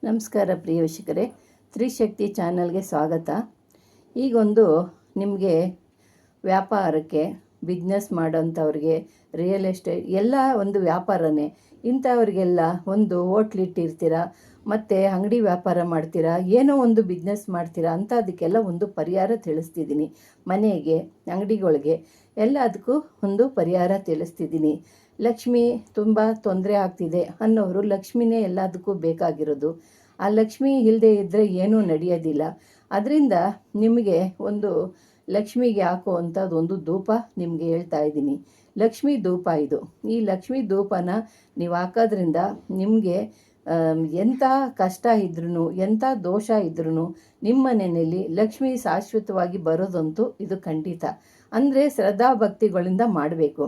ನಮಸ್ಕಾರ ಪ್ರಿಯ ವೀಕ್ಷಕರೇ, ತ್ರಿಶಕ್ತಿ ಚಾನಲ್ಗೆ ಸ್ವಾಗತ. ಈಗೊಂದು ನಿಮಗೆ ವ್ಯಾಪಾರಕ್ಕೆ ಬಿಸ್ನೆಸ್ ಮಾಡೋಂಥವ್ರಿಗೆ, ರಿಯಲ್ ಎಸ್ಟೇಟ್ ಎಲ್ಲ ಒಂದು ವ್ಯಾಪಾರನೇ. ಇಂಥವ್ರಿಗೆಲ್ಲ ಒಂದು ಹೋಟ್ಲಿಟ್ಟಿರ್ತೀರ, ಮತ್ತು ಅಂಗಡಿ ವ್ಯಾಪಾರ ಮಾಡ್ತೀರಾ, ಏನೋ ಒಂದು ಬಿಸ್ನೆಸ್ ಮಾಡ್ತೀರಾ ಅಂತ ಅದಕ್ಕೆಲ್ಲ ಒಂದು ಪರಿಹಾರ ತಿಳಿಸ್ತಿದ್ದೀನಿ. ಮನೆಗೆ, ಅಂಗಡಿಗಳಿಗೆ ಎಲ್ಲದಕ್ಕೂ ಒಂದು ಪರಿಹಾರ ತಿಳಿಸ್ತಿದ್ದೀನಿ. ಲಕ್ಷ್ಮಿ ತುಂಬ ತೊಂದರೆ ಆಗ್ತಿದೆ ಅನ್ನೋರು, ಲಕ್ಷ್ಮಿನೇ ಎಲ್ಲದಕ್ಕೂ ಬೇಕಾಗಿರೋದು. ಆ ಲಕ್ಷ್ಮಿ ಇಲ್ಲದೆ ಇದ್ದರೆ ಏನೂ ನಡೆಯೋದಿಲ್ಲ. ಅದರಿಂದ ನಿಮಗೆ ಒಂದು ಲಕ್ಷ್ಮಿಗೆ ಹಾಕುವಂಥದ್ದು ಒಂದು ಧೂಪ ನಿಮಗೆ ಹೇಳ್ತಾ ಇದ್ದೀನಿ. ಲಕ್ಷ್ಮಿ ಧೂಪ ಇದು. ಈ ಲಕ್ಷ್ಮಿ ಧೂಪನ ನೀವು ಹಾಕೋದ್ರಿಂದ ನಿಮಗೆ ಎಂಥ ಕಷ್ಟ ಇದ್ರೂ, ಎಂಥ ದೋಷ ಇದ್ರೂ ನಿಮ್ಮ ಮನೆಯಲ್ಲಿ ಲಕ್ಷ್ಮಿ ಶಾಶ್ವತವಾಗಿ ಬರೋದಂತೂ ಇದು ಖಂಡಿತ. ಅಂದರೆ ಶ್ರದ್ಧಾಭಕ್ತಿಗಳಿಂದ ಮಾಡಬೇಕು.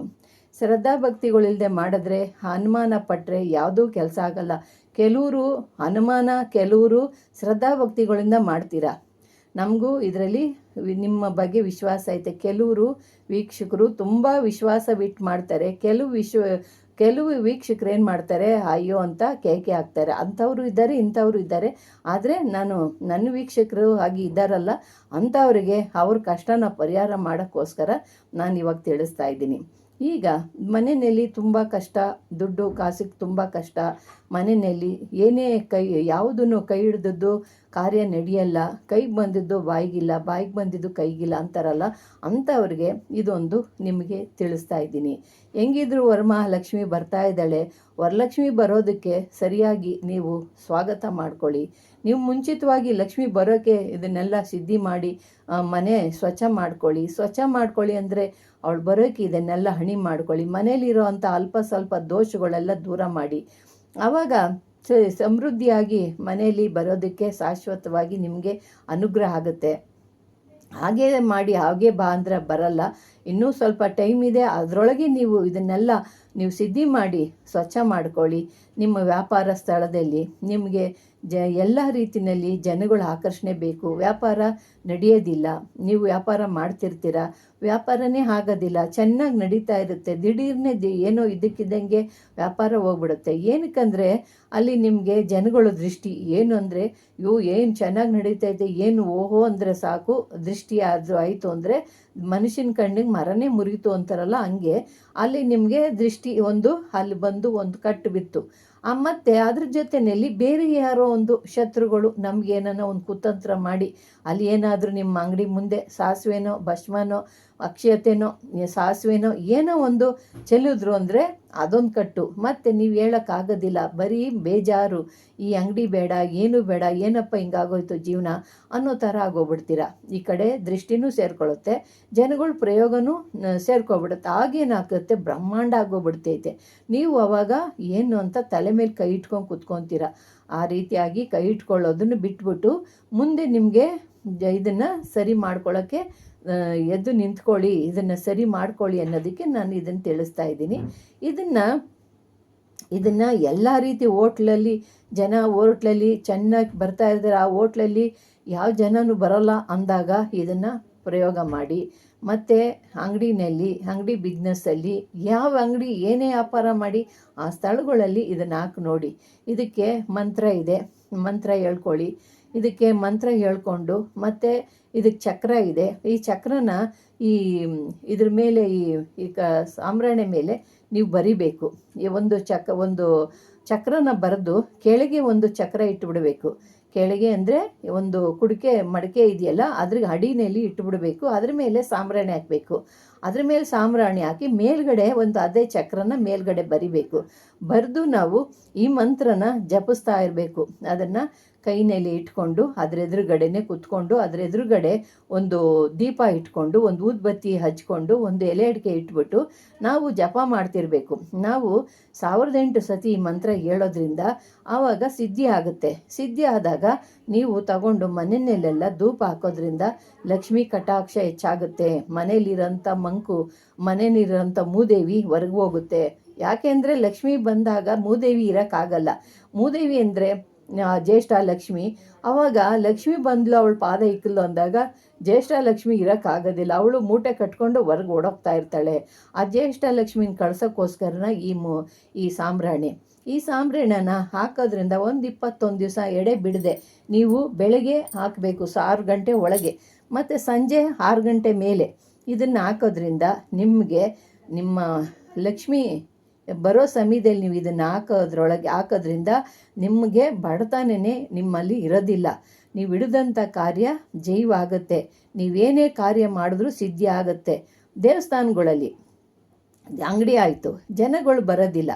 ಶ್ರದ್ಧಾಭಕ್ತಿಗಳಿಲ್ಲದೆ ಮಾಡಿದ್ರೆ, ಅನುಮಾನ ಪಟ್ಟರೆ ಯಾವುದೂ ಕೆಲಸ ಆಗಲ್ಲ. ಕೆಲವರು ಅನುಮಾನ, ಕೆಲವರು ಶ್ರದ್ಧಾಭಕ್ತಿಗಳಿಂದ ಮಾಡ್ತೀರಾ. ನಮಗೂ ಇದರಲ್ಲಿ ನಿಮ್ಮ ಬಗ್ಗೆ ವಿಶ್ವಾಸ ಐತೆ. ಕೆಲವರು ವೀಕ್ಷಕರು ತುಂಬ ವಿಶ್ವಾಸ ಬಿಟ್ಟು ಮಾಡ್ತಾರೆ. ಕೆಲವು ವೀಕ್ಷಕರು ಏನು ಮಾಡ್ತಾರೆ, ಅಯ್ಯೋ ಅಂತ ಕೇಕೆ ಹಾಕ್ತಾರೆ. ಅಂಥವರು ಇದ್ದಾರೆ, ಇಂಥವರು ಇದ್ದಾರೆ. ಆದರೆ ನನ್ನ ವೀಕ್ಷಕರು ಹಾಗೆ ಇದ್ದಾರಲ್ಲ, ಅಂಥವರಿಗೆ ಅವ್ರ ಕಷ್ಟನ ಪರಿಹಾರ ಮಾಡೋಕ್ಕೋಸ್ಕರ ನಾನು ಇವಾಗ ತಿಳಿಸ್ತಾ ಇದ್ದೀನಿ. ಈಗ ಮನೆಯಲ್ಲಿ ತುಂಬ ಕಷ್ಟ, ದುಡ್ಡು ಕಾಸಿಗೆ ತುಂಬ ಕಷ್ಟ. ಮನೆಯಲ್ಲಿ ಏನೇ ಯಾವುದನ್ನು ಕೈ ಹಿಡಿದದ್ದು ಕಾರ್ಯ ನಡೆಯಲ್ಲ. ಕೈಗೆ ಬಂದಿದ್ದು ಬಾಯಿಗಿಲ್ಲ, ಬಾಯಿಗೆ ಬಂದಿದ್ದು ಕೈಗಿಲ್ಲ ಅಂತಾರಲ್ಲ, ಅಂಥವ್ರಿಗೆ ಇದೊಂದು ನಿಮಗೆ ತಿಳಿಸ್ತಾ ಇದ್ದೀನಿ. ಹೆಂಗಿದ್ರು ವರಮಹಾಲಕ್ಷ್ಮಿ ಬರ್ತಾ ಇದ್ದಾಳೆ. ವರಲಕ್ಷ್ಮಿ ಬರೋದಕ್ಕೆ ಸರಿಯಾಗಿ ನೀವು ಸ್ವಾಗತ ಮಾಡ್ಕೊಳ್ಳಿ. ನೀವು ಮುಂಚಿತವಾಗಿ ಲಕ್ಷ್ಮಿ ಬರೋಕ್ಕೆ ಇದನ್ನೆಲ್ಲ ಸಿದ್ಧಿ ಮಾಡಿ ಮನೆ ಸ್ವಚ್ಛ ಮಾಡ್ಕೊಳ್ಳಿ. ಅಂದರೆ ಅವಳು ಬರೋಕ್ಕೆ ಇದನ್ನೆಲ್ಲ ಹಣಿ ಮಾಡ್ಕೊಳ್ಳಿ. ಮನೇಲಿರೋ ಅಂಥ ಅಲ್ಪ ಸ್ವಲ್ಪ ದೋಷಗಳೆಲ್ಲ ದೂರ ಮಾಡಿ. ಆವಾಗ ಸಮೃದ್ಧಿಯಾಗಿ ಮನೆಯಲ್ಲಿ ಬರೋದಕ್ಕೆ ಶಾಶ್ವತವಾಗಿ ನಿಮಗೆ ಅನುಗ್ರಹ ಆಗುತ್ತೆ. ಹಾಗೇ ಮಾಡಿ, ಹಾಗೆ ಬಾ ಅಂದರೆ ಬರಲ್ಲ. ಇನ್ನೂ ಸ್ವಲ್ಪ ಟೈಮ್ ಇದೆ. ಅದರೊಳಗೆ ನೀವು ಇದನ್ನೆಲ್ಲ ಸಿದ್ಧಿ ಮಾಡಿ ಸ್ವಚ್ಛ ಮಾಡ್ಕೊಳ್ಳಿ. ನಿಮ್ಮ ವ್ಯಾಪಾರ ಸ್ಥಳದಲ್ಲಿ ನಿಮಗೆ ಎಲ್ಲ ರೀತಿಯಲ್ಲಿ ಜನಗಳ ಆಕರ್ಷಣೆ ಬೇಕು. ವ್ಯಾಪಾರ ನಡೆಯೋದಿಲ್ಲ. ನೀವು ವ್ಯಾಪಾರ ಮಾಡ್ತಿರ್ತೀರ, ವ್ಯಾಪಾರನೇ ಆಗೋದಿಲ್ಲ. ಚೆನ್ನಾಗಿ ನಡೀತಾ ಇರುತ್ತೆ, ದಿಢೀರ್ನೇ ಏನೋ ಇದ್ದಕ್ಕಿದ್ದಂಗೆ ವ್ಯಾಪಾರ ಹೋಗ್ಬಿಡುತ್ತೆ. ಏನಕ್ಕಂದರೆ ಅಲ್ಲಿ ನಿಮಗೆ ಜನಗಳ ದೃಷ್ಟಿ ಏನು ಅಂದರೆ, ಏನು ಚೆನ್ನಾಗಿ ನಡೀತೈತೆ, ಏನು ಓಹೋ ಅಂದರೆ ಸಾಕು, ದೃಷ್ಟಿ ಆಯಿತು ಅಂದರೆ ಮನುಷ್ಯನ ಕಣ್ಣಿಗೆ ಮರನೇ ಮುರಿತು ಅಂತಾರಲ್ಲ, ಹಂಗೆ ಅಲ್ಲಿ ನಿಮಗೆ ದೃಷ್ಟಿ ಅಲ್ಲಿ ಬಂದು ಒಂದು ಕಟ್ಟು ಬಿತ್ತು. ಮತ್ತು ಅದ್ರ ಜೊತೆಯಲ್ಲಿ ಬೇರೆ ಯಾರೋ ಒಂದು ಶತ್ರುಗಳು ನಮಗೇನೋ ಒಂದು ಕುತಂತ್ರ ಮಾಡಿ ಅಲ್ಲಿ ಏನಾದರೂ ನಿಮ್ಮ ಅಂಗಡಿ ಮುಂದೆ ಸಾಸಿವೆನೋ, ಭಸ್ಮನೋ, ಅಕ್ಷತೆನೋ, ಸಾಸಿವೆನೋ ಏನೋ ಒಂದು ಚೆಲ್ಲಿದ್ರು ಅಂದರೆ ಅದೊಂದು ಕಟ್ಟು. ಮತ್ತು ನೀವು ಹೇಳೋಕ್ಕಾಗೋದಿಲ್ಲ, ಬರೀ ಬೇಜಾರು, ಈ ಅಂಗಡಿ ಬೇಡ, ಏನು ಬೇಡ, ಏನಪ್ಪ ಹಿಂಗಾಗೋಯ್ತು ಜೀವನ ಅನ್ನೋ ಥರ ಆಗೋಗ್ಬಿಡ್ತೀರ. ಈ ಕಡೆ ದೃಷ್ಟಿನೂ ಸೇರ್ಕೊಳ್ಳುತ್ತೆ, ಜನಗಳ ಪ್ರಯೋಗನೂ ಸೇರ್ಕೊಬಿಡುತ್ತೆ. ಆಗೇನಾಗುತ್ತೆ, ಬ್ರಹ್ಮಾಂಡ ಆಗೋಗ್ಬಿಡ್ತೈತೆ. ನೀವು ಅವಾಗ ಏನು ಅಂತ ತಲೆ ಮೇಲೆ ಕೈ ಇಟ್ಕೊಂಡು ಕೂತ್ಕೊತೀರ. ಆ ರೀತಿಯಾಗಿ ಕೈ ಇಟ್ಕೊಳ್ಳೋದನ್ನು ಬಿಟ್ಬಿಟ್ಟು ಮುಂದೆ ನಿಮಗೆ ಇದನ್ನು ಸರಿ ಮಾಡ್ಕೊಳ್ಳೋಕ್ಕೆ ಎದ್ದು ನಿಂತ್ಕೊಳ್ಳಿ, ಇದನ್ನು ಸರಿ ಮಾಡ್ಕೊಳ್ಳಿ ಅನ್ನೋದಕ್ಕೆ ನಾನು ಇದನ್ನು ತಿಳಿಸ್ತಾ ಇದ್ದೀನಿ. ಇದನ್ನು ಎಲ್ಲ ರೀತಿ ಹೋಟ್ಲಲ್ಲಿ ಚೆನ್ನಾಗಿ ಬರ್ತಾ ಇದ್ದಾರೆ. ಆ ಹೋಟ್ಲಲ್ಲಿ ಯಾವ ಜನನೂ ಬರೋಲ್ಲ ಅಂದಾಗ ಇದನ್ನು ಪ್ರಯೋಗ ಮಾಡಿ. ಮತ್ತು ಅಂಗಡಿ ಬಿಸ್ನೆಸ್ಸಲ್ಲಿ ಯಾವ ಅಂಗಡಿ ಏನೇ ವ್ಯಾಪಾರ ಮಾಡಿ ಆ ಸ್ಥಳಗಳಲ್ಲಿ ಇದನ್ನು ಹಾಕಿ ನೋಡಿ. ಇದಕ್ಕೆ ಮಂತ್ರ ಇದೆ, ಮಂತ್ರ ಹೇಳ್ಕೊಳ್ಳಿ. ಇದಕ್ಕೆ ಮಂತ್ರ ಹೇಳ್ಕೊಂಡು, ಮತ್ತು ಇದಕ್ಕೆ ಚಕ್ರ ಇದೆ. ಈ ಚಕ್ರನ ಇದ್ರ ಮೇಲೆ ಈ ಸಾಂಬ್ರಾಣಿ ಮೇಲೆ ನೀವು ಬರಿಬೇಕು. ಒಂದು ಚಕ್ರನ ಬರೆದು ಕೆಳಗೆ ಒಂದು ಚಕ್ರ ಇಟ್ಟುಬಿಡಬೇಕು. ಕೆಳಗೆ ಅಂದರೆ ಒಂದು ಕುಡಿಕೆ ಮಡಿಕೆ ಇದೆಯಲ್ಲ, ಅದ್ರ ಅಡಿನಲ್ಲಿ ಇಟ್ಟುಬಿಡಬೇಕು. ಅದ್ರ ಮೇಲೆ ಸಾಂಬ್ರಾಣಿ ಹಾಕಬೇಕು. ಅದ್ರ ಮೇಲೆ ಸಾಂಬ್ರಾಣಿ ಹಾಕಿ ಮೇಲ್ಗಡೆ ಅದೇ ಚಕ್ರನ ಮೇಲ್ಗಡೆ ಬರಿಬೇಕು. ಬರೆದು ನಾವು ಈ ಮಂತ್ರನ ಜಪಿಸ್ತಾ ಇರಬೇಕು. ಅದನ್ನು ಕೈನಲ್ಲಿ ಇಟ್ಕೊಂಡು ಅದ್ರ ಎದುರುಗಡೆನೆ ಕೂತ್ಕೊಂಡು, ಅದ್ರ ಎದುರುಗಡೆ ಒಂದು ದೀಪ ಇಟ್ಕೊಂಡು, ಒಂದು ಊದ್ಬತ್ತಿ ಹಚ್ಕೊಂಡು, ಒಂದು ಎಲೆ ಅಡಿಕೆ ಇಟ್ಬಿಟ್ಟು ನಾವು ಜಪ ಮಾಡ್ತಿರ್ಬೇಕು. ನಾವು 1008 ಸತಿ ಈ ಮಂತ್ರ ಹೇಳೋದ್ರಿಂದ ಆವಾಗ ಸಿದ್ಧಿ ಆಗುತ್ತೆ. ಸಿದ್ಧಿ ಆದಾಗ ನೀವು ತಗೊಂಡು ಮನೆಯಲ್ಲೆಲ್ಲ ಧೂಪ ಹಾಕೋದ್ರಿಂದ ಲಕ್ಷ್ಮೀ ಕಟಾಕ್ಷ ಹೆಚ್ಚಾಗುತ್ತೆ. ಮನೇಲಿರೋಂಥ ಮನೇಲಿರೋಂಥ ಮೂದೇವಿ ಹೊರಗೆ ಹೋಗುತ್ತೆ. ಯಾಕೆಂದರೆ ಲಕ್ಷ್ಮಿ ಬಂದಾಗ ಮೂದೇವಿ ಇರೋಕ್ಕಾಗಲ್ಲ. ಮೂದೇವಿ ಅಂದರೆ ಜ್ಯೇಷ್ಠ ಲಕ್ಷ್ಮಿ. ಆವಾಗ ಲಕ್ಷ್ಮಿ ಬಂದ್ಲು, ಅವಳು ಪಾದ ಇಕ್ಕಲು ಅಂದಾಗ ಜ್ಯೇಷ್ಠ ಲಕ್ಷ್ಮಿ ಇರೋಕ್ಕಾಗೋದಿಲ್ಲ. ಅವಳು ಮೂಟೆ ಕಟ್ಕೊಂಡು ಹೊರಗೆ ಓಡೋಗ್ತಾ ಇರ್ತಾಳೆ. ಆ ಜ್ಯೇಷ್ಠ ಲಕ್ಷ್ಮಿನ ಕಳ್ಸೋಕ್ಕೋಸ್ಕರನ ಈ ಸಾಂಬ್ರಾಣಿ. ಈ ಸಾಂಬ್ರಾಣಿನ ಹಾಕೋದ್ರಿಂದ ಒಂದು 21 ದಿವಸ ಎಡೆ ಬಿಡದೆ ನೀವು ಬೆಳಗ್ಗೆ ಹಾಕಬೇಕು 6 ಗಂಟೆ ಒಳಗೆ ಮತ್ತು ಸಂಜೆ 6 ಗಂಟೆ ಮೇಲೆ ಇದನ್ನು ಹಾಕೋದ್ರಿಂದ ನಿಮಗೆ ನಿಮ್ಮ ಲಕ್ಷ್ಮಿ ಬರೋ ಸಮಯದಲ್ಲಿ ನೀವು ಇದನ್ನು ಹಾಕೋದ್ರಿಂದ ನಿಮಗೆ ಬಡತನನೇ ನಿಮ್ಮಲ್ಲಿ ಇರೋದಿಲ್ಲ. ನೀವು ಹಿಡಿದಂಥ ಕಾರ್ಯ ಜಯವಾಗುತ್ತೆ. ನೀವೇನೇ ಕಾರ್ಯ ಮಾಡಿದ್ರೂ ಸಿದ್ಧಿ ಆಗುತ್ತೆ. ದೇವಸ್ಥಾನಗಳಲ್ಲಿ ಅಂಗಡಿ ಆಯಿತು, ಜನಗಳು ಬರೋದಿಲ್ಲ,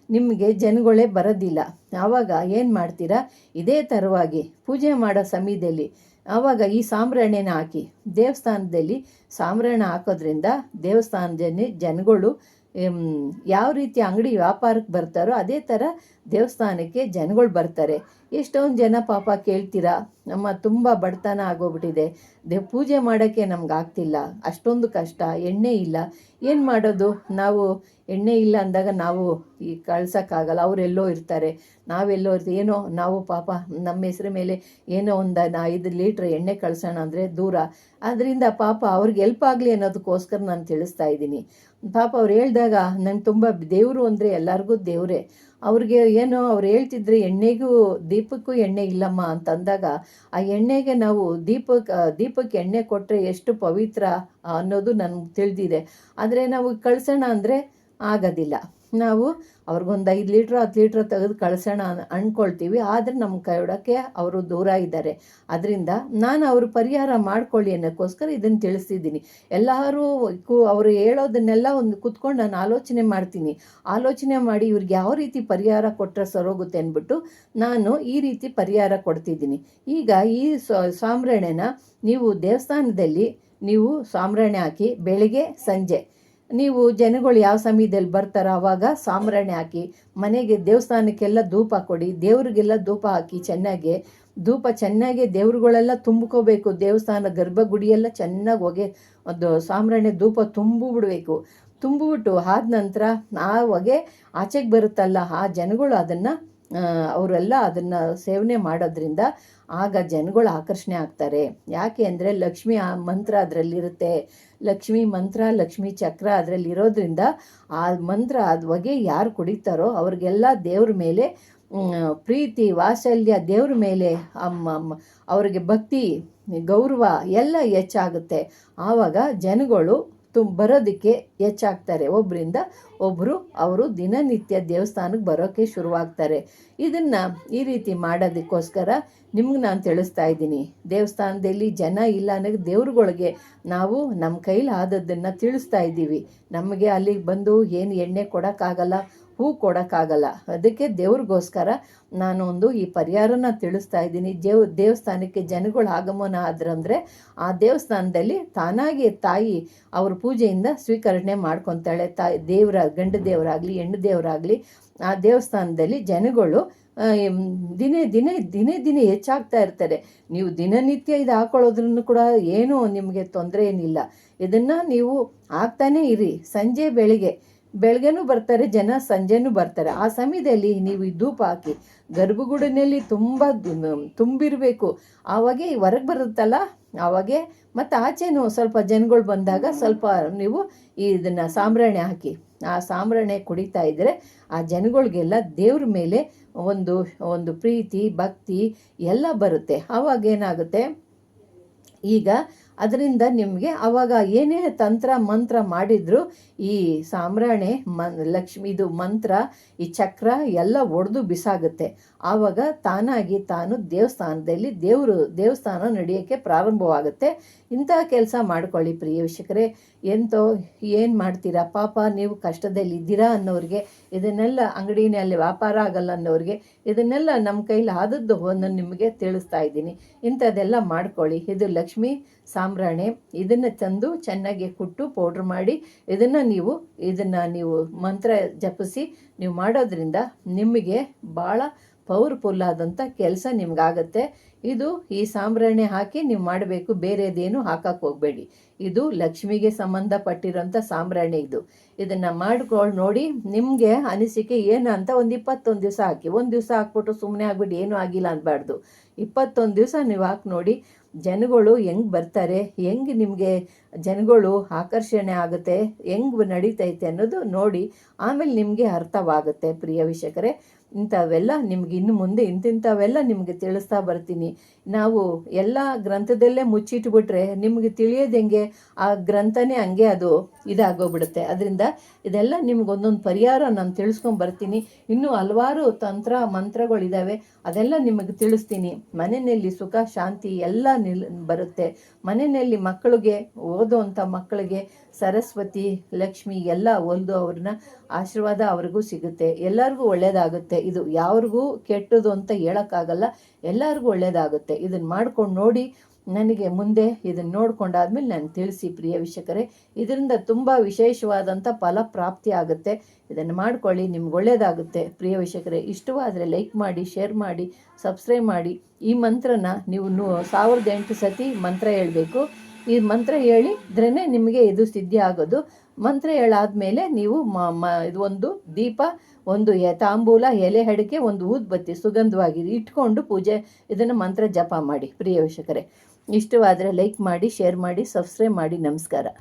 ನಿಮಗೆ ಜನಗಳೇ ಬರೋದಿಲ್ಲ. ಆವಾಗ ಏನು ಮಾಡ್ತೀರಾ, ಇದೇ ಥರವಾಗಿ ಪೂಜೆ ಮಾಡೋ ಸಮಯದಲ್ಲಿ ಆವಾಗ ಈ ಸಾಂಬ್ರಾಣಿನ ಹಾಕಿ ದೇವಸ್ಥಾನದಲ್ಲಿ ಸಾಂಬ್ರಾಣಿ ಹಾಕೋದ್ರಿಂದ ದೇವಸ್ಥಾನದಲ್ಲಿ ಜನಗಳು ಯಾವ ರೀತಿ ಅಂಗಡಿ ವ್ಯಾಪಾರಕ್ಕೆ ಬರ್ತಾರೋ ಅದೇ ಥರ ದೇವಸ್ಥಾನಕ್ಕೆ ಜನಗಳು ಬರ್ತಾರೆ. ಎಷ್ಟೊಂದು ಜನ ಪಾಪ ಕೇಳ್ತೀರಾ, ನಮ್ಮ ತುಂಬ ಬಡತನ ಆಗೋಗ್ಬಿಟ್ಟಿದೆ, ಪೂಜೆ ಮಾಡೋಕ್ಕೆ ನಮ್ಗೆ ಆಗ್ತಿಲ್ಲ, ಅಷ್ಟೊಂದು ಕಷ್ಟ, ಎಣ್ಣೆ ಇಲ್ಲ, ಏನು ಮಾಡೋದು? ನಾವು ಎಣ್ಣೆ ಇಲ್ಲ ಅಂದಾಗ ನಾವು ಈ ಕಳ್ಸೋಕ್ಕಾಗಲ್ಲ, ಅವರೆಲ್ಲೋ ಇರ್ತಾರೆ, ನಾವೆಲ್ಲೋ ಇರ್ತೀವಿ, ಏನೋ ನಾವು ಪಾಪ ನಮ್ಮ ಹೆಸ್ರ ಮೇಲೆ ಏನೋ ಒಂದು 5 ಲೀಟ್ರ್ ಎಣ್ಣೆ ಕಳ್ಸೋಣ ಅಂದರೆ ದೂರ. ಅದರಿಂದ ಪಾಪ ಅವ್ರಿಗೆ ಹೆಲ್ಪ್ ಆಗಲಿ ಅನ್ನೋದಕ್ಕೋಸ್ಕರ ನಾನು ತಿಳಿಸ್ತಾ ಇದ್ದೀನಿ. ಪಾಪ ಅವ್ರು ಹೇಳಿದಾಗ ನಂಗೆ ತುಂಬ ದೇವರು ಅಂದರೆ ಎಲ್ಲರಿಗೂ ದೇವರೇ. ಅವ್ರಿಗೆ ಏನೋ ಅವ್ರು ಹೇಳ್ತಿದ್ರೆ ಎಣ್ಣೆಗೂ ದೀಪಕ್ಕೂ ಎಣ್ಣೆ ಇಲ್ಲಮ್ಮ ಅಂತಂದಾಗ ಆ ಎಣ್ಣೆಗೆ ನಾವು ದೀಪಕ್ಕೆ ಎಣ್ಣೆ ಕೊಟ್ಟರೆ ಎಷ್ಟು ಪವಿತ್ರ ಅನ್ನೋದು ನನಗೆ ತಿಳಿದಿದೆ. ಆದರೆ ನಾವು ಕಳ್ಸೋಣ ಅಂದರೆ ಆಗೋದಿಲ್ಲ. ನಾವು ಅವ್ರಿಗೊಂದು 5 ಲೀಟ್ರ್ 10 ಲೀಟ್ರ್ ತೆಗೆದು ಕಳ್ಸೋಣ ಅಂದ್ಕೊಳ್ತೀವಿ, ಆದರೆ ನಮ್ಮ ಕೈಡೋಕ್ಕೆ ಅವರು ದೂರ ಇದ್ದಾರೆ. ಅದರಿಂದ ನಾನು ಅವರು ಪರಿಹಾರ ಮಾಡ್ಕೊಳ್ಳಿ ಅನ್ನೋಕ್ಕೋಸ್ಕರ ಇದನ್ನು ತಿಳಿಸ್ತಿದ್ದೀನಿ. ಎಲ್ಲರೂ ಅವರು ಹೇಳೋದನ್ನೆಲ್ಲ ಒಂದು ಕುತ್ಕೊಂಡು ನಾನು ಆಲೋಚನೆ ಮಾಡ್ತೀನಿ. ಆಲೋಚನೆ ಮಾಡಿ ಇವ್ರಿಗೆ ಯಾವ ರೀತಿ ಪರಿಹಾರ ಕೊಟ್ಟರೆ ಸರೋಗುತ್ತೆ ಅಂದ್ಬಿಟ್ಟು ನಾನು ಈ ರೀತಿ ಪರಿಹಾರ ಕೊಡ್ತಿದ್ದೀನಿ. ಈಗ ಈ ಸಾಂಬ್ರಾಣಿನ ನೀವು ದೇವಸ್ಥಾನದಲ್ಲಿ ನೀವು ಸಾಂಬ್ರಾಣಿ ಹಾಕಿ ಬೆಳಗ್ಗೆ ಸಂಜೆ ನೀವು ಜನಗಳು ಯಾವ ಸಮಯದಲ್ಲಿ ಬರ್ತಾರೋ ಆವಾಗ ಸಾಂಬ್ರಾಣಿ ಹಾಕಿ ಮನೆಗೆ ದೇವಸ್ಥಾನಕ್ಕೆಲ್ಲ ಧೂಪ ಕೊಡಿ, ದೇವ್ರಿಗೆಲ್ಲ ಧೂಪ ಹಾಕಿ ಚೆನ್ನಾಗಿ ದೇವ್ರುಗಳೆಲ್ಲ ತುಂಬ್ಕೋಬೇಕು. ದೇವಸ್ಥಾನ ಗರ್ಭಗುಡಿಯೆಲ್ಲ ಚೆನ್ನಾಗಿ ಒಂದು ಸಾಂಬ್ರಾಣಿ ಧೂಪ ತುಂಬಿಬಿಟ್ಟು ಆದ ನಂತರ ಆ ಹೊಗೆ ಆಚೆಗೆ ಬರುತ್ತಲ್ಲ, ಆ ಜನಗಳು ಅವರೆಲ್ಲ ಅದನ್ನು ಸೇವನೆ ಮಾಡೋದ್ರಿಂದ ಆಗ ಜನಗಳು ಆಕರ್ಷಣೆ ಆಗ್ತಾರೆ. ಯಾಕೆ ಅಂದರೆ ಲಕ್ಷ್ಮಿ ಆ ಮಂತ್ರ ಅದರಲ್ಲಿರುತ್ತೆ, ಲಕ್ಷ್ಮಿ ಮಂತ್ರ, ಲಕ್ಷ್ಮಿ ಚಕ್ರ ಅದರಲ್ಲಿರೋದ್ರಿಂದ ಆ ಮಂತ್ರ ಅದು ಹೊಗೆ ಯಾರು ಕುಡಿತಾರೋ ಅವ್ರಿಗೆಲ್ಲ ದೇವ್ರ ಮೇಲೆ ಪ್ರೀತಿ ವಾತ್ಸಲ್ಯ, ದೇವ್ರ ಮೇಲೆ ಅವ್ರಿಗೆ ಭಕ್ತಿ ಗೌರವ ಎಲ್ಲ ಹೆಚ್ಚಾಗುತ್ತೆ. ಆವಾಗ ಜನಗಳು ಬರೋದಕ್ಕೆ ಹೆಚ್ಚಾಗ್ತಾರೆ. ಒಬ್ಬರಿಂದ ಒಬ್ಬರು ಅವರು ದಿನನಿತ್ಯ ದೇವಸ್ಥಾನಕ್ಕೆ ಬರೋಕ್ಕೆ ಶುರುವಾಗ್ತಾರೆ. ಇದನ್ನು ಈ ರೀತಿ ಮಾಡೋದಕ್ಕೋಸ್ಕರ ನಿಮ್ಗೆ ನಾನು ತಿಳಿಸ್ತಾ ಇದ್ದೀನಿ. ದೇವಸ್ಥಾನದಲ್ಲಿ ಜನ ಇಲ್ಲ ಅನ್ನೋದು ದೇವ್ರುಗಳಿಗೆ ನಾವು ನಮ್ಮ ಕೈಲಿ ಆದದ್ದನ್ನು ತಿಳಿಸ್ತಾ ಇದ್ದೀವಿ. ನಮಗೆ ಅಲ್ಲಿಗೆ ಬಂದು ಏನು ಎಣ್ಣೆ ಕೊಡೋಕ್ಕಾಗಲ್ಲ, ಹೂ ಕೊಡೋಕ್ಕಾಗಲ್ಲ. ಅದಕ್ಕೆ ದೇವ್ರಿಗೋಸ್ಕರ ನಾನು ಈ ಪರಿಹಾರನ ತಿಳಿಸ್ತಾ ಇದ್ದೀನಿ. ದೇವಸ್ಥಾನಕ್ಕೆ ಜನಗಳು ಆಗಮನ ಆದ್ರಂದರೆ ಆ ದೇವಸ್ಥಾನದಲ್ಲಿ ತಾನಾಗಿ ತಾಯಿ ಅವ್ರ ಪೂಜೆಯಿಂದ ಸ್ವೀಕರಣೆ ಮಾಡ್ಕೊತಾಳೆ. ಗಂಡು ದೇವರಾಗಲಿ ಹೆಣ್ಣು ದೇವರಾಗಲಿ ಆ ದೇವಸ್ಥಾನದಲ್ಲಿ ಜನಗಳು ದಿನೇ ಹೆಚ್ಚಾಗ್ತಾ ಇರ್ತಾರೆ. ನೀವು ದಿನನಿತ್ಯ ಇದು ಹಾಕೊಳ್ಳೋದ್ರೂ ಕೂಡ ಏನೂ ನಿಮಗೆ ತೊಂದರೆ ಏನಿಲ್ಲ. ಇದನ್ನು ನೀವು ಹಾಕ್ತಾನೇ ಇರಿ. ಸಂಜೆ ಬೆಳಗ್ಗೆನೂ ಬರ್ತಾರೆ ಜನ, ಸಂಜೆನೂ ಬರ್ತಾರೆ. ಆ ಸಮಯದಲ್ಲಿ ನೀವು ಈ ಧೂಪ ಹಾಕಿ ಗರ್ಭಗುಡಿನಲ್ಲಿ ತುಂಬಿರಬೇಕು. ಆವಾಗೆ ಹೊರಗೆ ಬರುತ್ತಲ್ಲ, ಆವಾಗೆ ಮತ್ತು ಆಚೆನೂ ಸ್ವಲ್ಪ ಜನಗಳು ಬಂದಾಗ ಸ್ವಲ್ಪ ನೀವು ಇದನ್ನು ಸಾಂಬ್ರಾಣಿ ಹಾಕಿ ಆ ಸಾಂಬ್ರಾಣಿ ಕುಡಿತಾ ಇದ್ದರೆ ಆ ಜನಗಳಿಗೆಲ್ಲ ದೇವ್ರ ಮೇಲೆ ಒಂದು ಪ್ರೀತಿ ಭಕ್ತಿ ಎಲ್ಲ ಬರುತ್ತೆ. ಆವಾಗ ಏನಾಗುತ್ತೆ, ಈಗ ಅದರಿಂದ ನಿಮಗೆ ಆವಾಗ ಏನೇ ತಂತ್ರ ಮಂತ್ರ ಮಾಡಿದ್ರು ಈ ಸಾಂಬ್ರಾಣಿ ಲಕ್ಷ್ಮಿದು ಮಂತ್ರ ಈ ಚಕ್ರ ಎಲ್ಲ ಒಡೆದು ಬಿಸಾಗುತ್ತೆ. ಆವಾಗ ತಾನಾಗಿ ತಾನು ದೇವಸ್ಥಾನದಲ್ಲಿ ದೇವಸ್ಥಾನ ನಡೆಯೋಕ್ಕೆ ಪ್ರಾರಂಭವಾಗುತ್ತೆ. ಇಂಥ ಕೆಲಸ ಮಾಡ್ಕೊಳ್ಳಿ ಪ್ರಿಯ ವೀಕ್ಷಕರೇ. ಏನು ಮಾಡ್ತೀರಾ ಪಾಪ, ನೀವು ಕಷ್ಟದಲ್ಲಿದ್ದೀರಾ ಅನ್ನೋರಿಗೆ ಇದನ್ನೆಲ್ಲ, ಅಂಗಡಿನಲ್ಲಿ ವ್ಯಾಪಾರ ಆಗಲ್ಲ ಅನ್ನೋರಿಗೆ ಇದನ್ನೆಲ್ಲ ನಮ್ಮ ಕೈಲಿ ಆದದ್ದು ಒಂದನ್ನು ನಿಮಗೆ ತಿಳಿಸ್ತಾ ಇದ್ದೀನಿ. ಇಂಥದ್ದೆಲ್ಲ ಮಾಡ್ಕೊಳ್ಳಿ. ಇದು ಲಕ್ಷ್ಮಿ ಸಾಂಬ್ರಾಣಿ. ಇದನ್ನು ತಂದು ಚೆನ್ನಾಗಿ ಕುಟ್ಟು ಪೌಡ್ರ್ ಮಾಡಿ ಇದನ್ನು ನೀವು ಮಂತ್ರ ಜಪಿಸಿ ನೀವು ಮಾಡೋದ್ರಿಂದ ನಿಮಗೆ ಭಾಳ ಪವರ್ಫುಲ್ ಆದಂಥ ಕೆಲಸ ನಿಮ್ಗಾಗತ್ತೆ. ಈ ಸಾಂಬ್ರಾಣಿ ಹಾಕಿ ನೀವು ಮಾಡಬೇಕು, ಬೇರೆದೇನು ಹಾಕಕ್ಕೆ ಹೋಗಬೇಡಿ. ಇದು ಲಕ್ಷ್ಮಿಗೆ ಸಂಬಂಧಪಟ್ಟಿರೋಂಥ ಸಾಂಬ್ರಾಣಿ. ಇದನ್ನು ಮಾಡ್ಕೊಂಡು ನೋಡಿ, ನಿಮಗೆ ಅನಿಸಿಕೆ ಏನು ಅಂತ 21 ದಿವಸ ಹಾಕಿ. ಒಂದು ದಿವಸ ಹಾಕ್ಬಿಟ್ಟು ಸುಮ್ಮನೆ ಆಗ್ಬಿಟ್ಟು ಏನೂ ಆಗಿಲ್ಲ ಅನ್ಬಾರ್ದು. 21 ದಿವಸ ನೀವು ಹಾಕಿ ನೋಡಿ, ಜನಗಳು ಹೆಂಗೆ ಬರ್ತಾರೆ, ಹೆಂಗೆ ನಿಮಗೆ ಜನಗಳು ಆಕರ್ಷಣೆ ಆಗುತ್ತೆ, ಹೆಂಗೆ ನಡೀತೈತೆ ಅನ್ನೋದು ನೋಡಿ. ಆಮೇಲೆ ನಿಮಗೆ ಅರ್ಥವಾಗುತ್ತೆ ಪ್ರಿಯ ವೀಕ್ಷಕರೇ. ಇಂಥವೆಲ್ಲ ನಿಮ್ಗೆ ಇನ್ನು ಮುಂದೆ ಇಂತಿಂಥವೆಲ್ಲ ನಿಮಗೆ ತಿಳಿಸ್ತಾ ಬರ್ತೀನಿ. ನಾವು ಎಲ್ಲ ಗ್ರಂಥದಲ್ಲೇ ಮುಚ್ಚಿಟ್ಬಿಟ್ರೆ ನಿಮಗೆ ತಿಳಿಯೋದು ಹೆಂಗೆ? ಆ ಗ್ರಂಥನೇ ಹಂಗೆ ಅದು ಇದಾಗೋಗ್ಬಿಡುತ್ತೆ. ಅದರಿಂದ ಇದೆಲ್ಲ ನಿಮ್ಗೊಂದೊಂದು ಪರಿಹಾರ ನಾನು ತಿಳಿಸ್ಕೊಂಡು ಬರ್ತೀನಿ. ಇನ್ನೂ ಹಲವಾರು ತಂತ್ರ ಮಂತ್ರಗಳಿದ್ದಾವೆ, ಅದೆಲ್ಲ ನಿಮಗೆ ತಿಳಿಸ್ತೀನಿ. ಮನೆಯಲ್ಲಿ ಸುಖ ಶಾಂತಿ ಎಲ್ಲ ಬರುತ್ತೆ. ಮನೆಯಲ್ಲಿ ಮಕ್ಕಳಿಗೆ ಓದೋವಂಥ ಮಕ್ಕಳಿಗೆ ಸರಸ್ವತಿ ಲಕ್ಷ್ಮಿ ಎಲ್ಲ ಒಲ್ದು ಅವ್ರನ್ನ ಆಶೀರ್ವಾದ ಅವ್ರಿಗೂ ಸಿಗುತ್ತೆ. ಎಲ್ಲರಿಗೂ ಒಳ್ಳೆಯದಾಗುತ್ತೆ. ಇದು ಯಾರಿಗೂ ಕೆಟ್ಟದು ಅಂತ ಹೇಳೋಕ್ಕಾಗಲ್ಲ, ಎಲ್ಲರಿಗೂ ಒಳ್ಳೆಯದಾಗುತ್ತೆ. ಇದನ್ನು ಮಾಡ್ಕೊಂಡು ನೋಡಿ. ನನಗೆ ಮುಂದೆ ಇದನ್ನು ನೋಡ್ಕೊಂಡಾದ್ಮೇಲೆ ನಾನು ತಿಳಿಸಿ ಪ್ರಿಯ ವೀಕ್ಷಕರೇ. ಇದರಿಂದ ತುಂಬ ವಿಶೇಷವಾದಂಥ ಫಲ ಪ್ರಾಪ್ತಿ ಆಗುತ್ತೆ. ಇದನ್ನು ಮಾಡ್ಕೊಳ್ಳಿ, ನಿಮ್ಗೆ ಒಳ್ಳೆಯದಾಗುತ್ತೆ ಪ್ರಿಯ ವೀಕ್ಷಕರೇ. ಇಷ್ಟವಾದರೆ ಲೈಕ್ ಮಾಡಿ, ಶೇರ್ ಮಾಡಿ, ಸಬ್ಸ್ಕ್ರೈಬ್ ಮಾಡಿ. ಈ ಮಂತ್ರನ ನೀವು 1008 ಸತಿ ಮಂತ್ರ ಹೇಳಬೇಕು. ಈ ಮಂತ್ರ ಹೇಳಿದ್ರೇ ನಿಮಗೆ ಇದು ಸಿದ್ಧಿ ಆಗೋದು. ಮಂತ್ರ ಹೇಳಾದ್ಮೇಲೆ ನೀವು ಇದು ಒಂದು ದೀಪ, ಒಂದು ತಾಂಬೂಲ, ಎಲೆ ಅಡಿಕೆ, ಒಂದು ಊದ್ಬತ್ತಿ ಸುಗಂಧವಾಗಿ ಇಟ್ಕೊಂಡು ಪೂಜೆ ಇದನ್ನು ಮಂತ್ರ ಜಪ ಮಾಡಿ ಪ್ರಿಯ ವೀಕ್ಷಕರೇ. ಇಷ್ಟವಾದರೆ ಲೈಕ್ ಮಾಡಿ, ಶೇರ್ ಮಾಡಿ, ಸಬ್ಸ್ಕ್ರೈಬ್ ಮಾಡಿ. ನಮಸ್ಕಾರ.